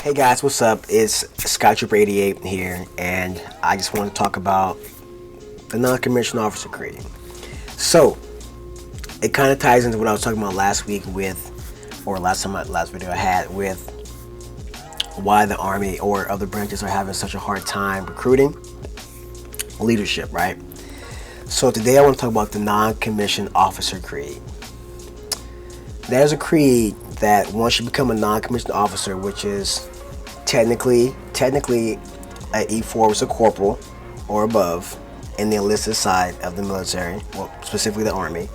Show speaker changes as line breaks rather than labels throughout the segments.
Hey guys, what's up? It's Skytrooper88 here, and I just want to talk about the non-commissioned officer creed. So, it kind of ties into what I was talking about last week last video I had with why the Army or other branches are having such a hard time recruiting leadership, right? So today I want to talk about the non-commissioned officer creed. There's a creed that once you become a non-commissioned officer, which is technically a E4 was a corporal or above in the enlisted side of the military, well, specifically the Army,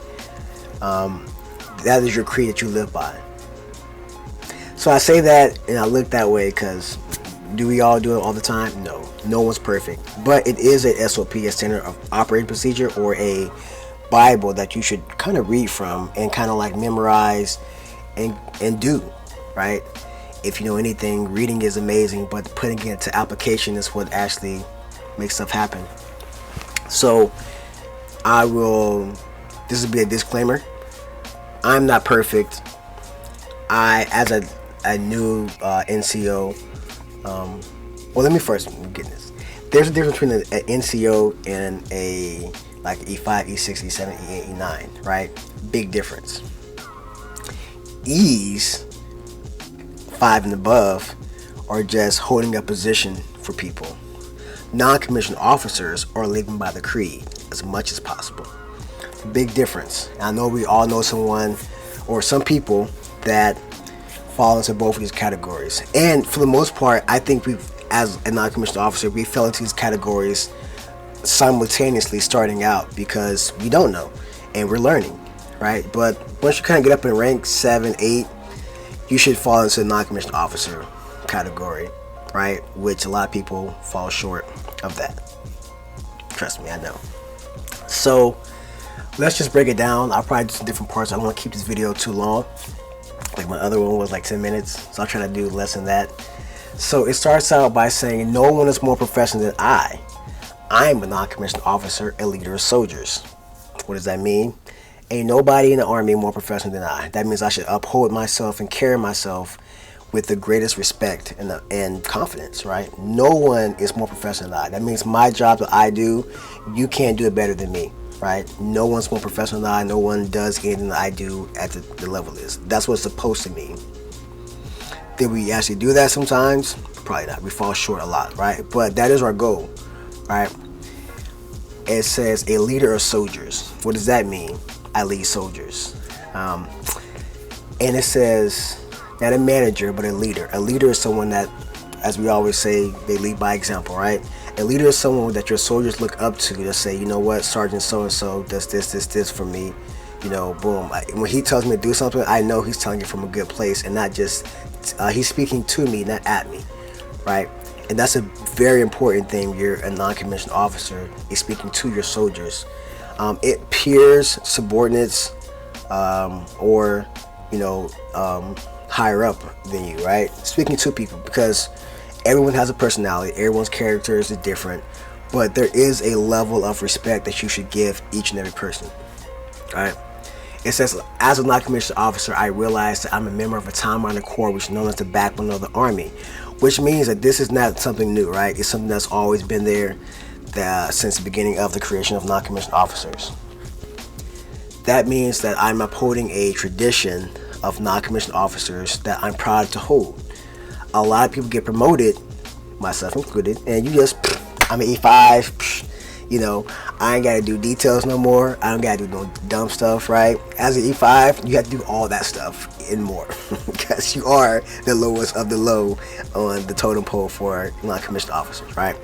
that is your creed that you live by. So I say that and I look that way because do we all do it all the time? No one's perfect, but it is a SOP, a standard of operating procedure, or a Bible that you should kind of read from and kind of like memorize and do, right? If you know anything, reading is amazing, but putting it into application is what actually makes stuff happen. So this will be a disclaimer. I'm not perfect. As a new NCO, well, let me get this. There's a difference between an NCO and a like E5, E6, E7, E8, E9, right? Big difference. E's 5 and above are just holding a position for people. Non-commissioned officers are living by the creed as much as possible. Big difference. I know we all know someone or some people that fall into both of these categories, and for the most part, I think as a non-commissioned officer, we fell into these categories simultaneously starting out because we don't know and we're learning, right? But once you kind of get up in rank 7, 8, you should fall into the non-commissioned officer category, right? Which a lot of people fall short of that. Trust me, I know. So let's just break it down. I'll probably do some different parts. I don't want to keep this video too long. Like my other one was like 10 minutes, so I'll try to do less than that. So it starts out by saying, no one is more professional than I. I am a non-commissioned officer, a leader of soldiers. What does that mean? Ain't nobody in the Army more professional than I. That means I should uphold myself and carry myself with the greatest respect and confidence, right? No one is more professional than I. That means my job that I do, you can't do it better than me, right? No one's more professional than I. No one does anything that I do at the level is. That's what it's supposed to mean. Did we actually do that sometimes? Probably not. We fall short a lot, right? But that is our goal, right? It says a leader of soldiers. What does that mean? I lead soldiers. And it says not a manager, but a leader. A leader is someone that, as we always say, they lead by example, right? A leader is someone that your soldiers look up to say, you know what, Sergeant so-and-so does this for me. You know, boom. When he tells me to do something, I know he's telling it from a good place and not just, he's speaking to me, not at me, right? And that's a very important thing. You're a non-commissioned officer. You're speaking to your soldiers. It peers, subordinates, or, higher up than you, right? Speaking to people, because everyone has a personality. Everyone's characters are different. But there is a level of respect that you should give each and every person, right? It says, as a non-commissioned officer, I realize that I'm a member of a time-honored corps, which is known as the backbone of the Army, which means that this is not something new, right? It's something that's always been there since the beginning of the creation of non-commissioned officers. That means that I'm upholding a tradition of non-commissioned officers that I'm proud to hold. A lot of people get promoted, myself included, and I'm an E5, I ain't got to do details no more. I don't got to do no dumb stuff, right? As an E5, you have to do all that stuff and more because you are the lowest of the low on the totem pole for non-commissioned officers, right?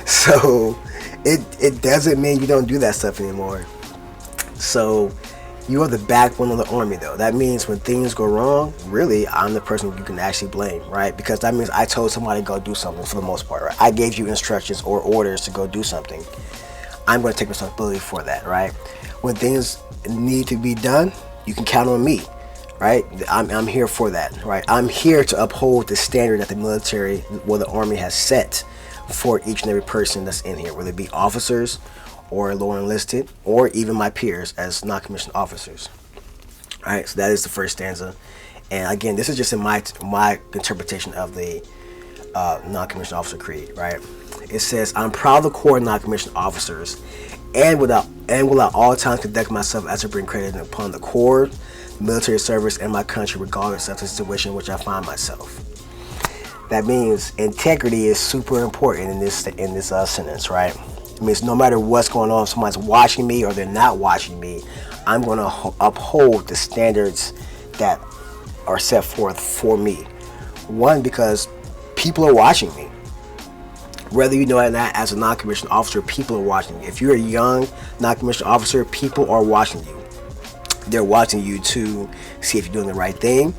So it doesn't mean you don't do that stuff anymore. So you are the backbone of the Army, though. That means when things go wrong, really, I'm the person you can actually blame, right? Because that means I told somebody to go do something for the most part, right? I gave you instructions or orders to go do something. I'm going to take responsibility for that, right? When things need to be done, you can count on me, right? I'm here for that, right? I'm here to uphold the standard that the military, the Army has set for each and every person that's in here, whether it be officers or lower enlisted, or even my peers as non-commissioned officers. All right, so that is the first stanza. And again, this is just in my interpretation of the non-commissioned officer creed, right? It says, I'm proud of the Corps of non-commissioned officers and will at all times conduct myself as a bring credit upon the Corps, military service, and my country, regardless of the situation in which I find myself. That means integrity is super important in this sentence, right? It means no matter what's going on, if someone's watching me or they're not watching me, I'm going to uphold the standards that are set forth for me. One, because people are watching me. Whether you know it or not, as a non-commissioned officer, people are watching you. If you're a young non-commissioned officer, people are watching you. They're watching you to see if you're doing the right thing.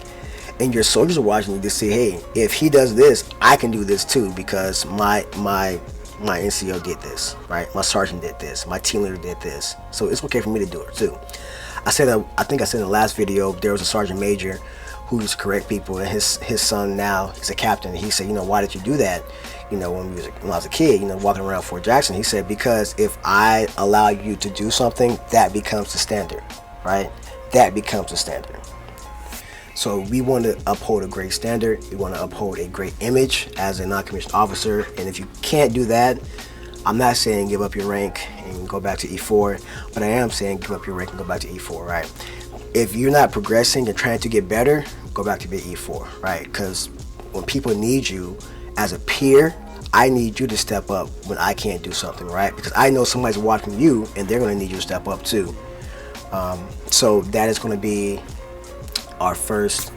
And your soldiers are watching you to say, hey, if he does this, I can do this too, because my NCO did this, right? My sergeant did this. My team leader did this. So it's okay for me to do it too. I think I said in the last video, there was a sergeant major who used to correct people, and his son now, he's a captain. And he said, why did you do that? When I was a kid, walking around Fort Jackson, he said, because if I allow you to do something, that becomes the standard, right? That becomes the standard. So we want to uphold a great standard. We want to uphold a great image as a non-commissioned officer. And if you can't do that, I'm not saying give up your rank and go back to E4, but I am saying give up your rank and go back to E4, right? If you're not progressing and trying to get better, go back to be E4, right? Because when people need you as a peer, I need you to step up when I can't do something, right? Because I know somebody's watching you and they're going to need you to step up too. So that is going to be our first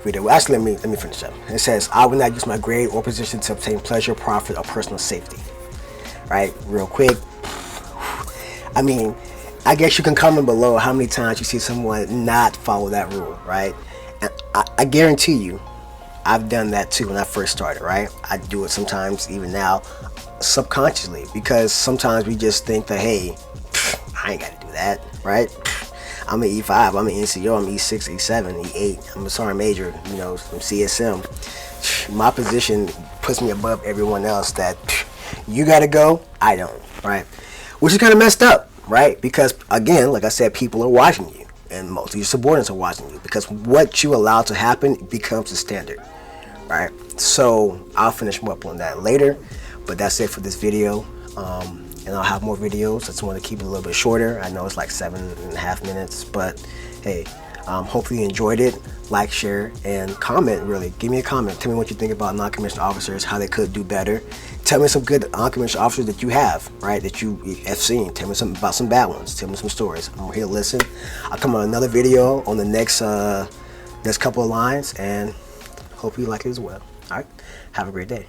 video. Well, actually, let me finish up. It says, I will not use my grade or position to obtain pleasure, profit, or personal safety. Right? Real quick. I mean, I guess you can comment below how many times you see someone not follow that rule, right? And I guarantee you, I've done that too when I first started, right? I do it sometimes, even now, subconsciously, because sometimes we just think that, hey, I ain't got to do that, right? I'm an E5, I'm an NCO, I'm E6, E7, E8, I'm a sergeant major, from CSM. My position puts me above everyone else that you gotta go, I don't, right? Which is kind of messed up, right? Because again, like I said, people are watching you, and most of your subordinates are watching you, because what you allow to happen becomes the standard, right? So I'll finish up on that later, but that's it for this video. And I'll have more videos. I just want to keep it a little bit shorter. I know it's like 7.5 minutes, but hey, hopefully you enjoyed it. Like, share, and comment. Really, give me a comment. Tell me what you think about non-commissioned officers, how they could do better. Tell me some good non-commissioned officers that you have, right? That you have seen. Tell me something about some bad ones. Tell me some stories. I'm here to listen. I'll come on another video on the next couple of lines, and hope you like it as well. All right, have a great day.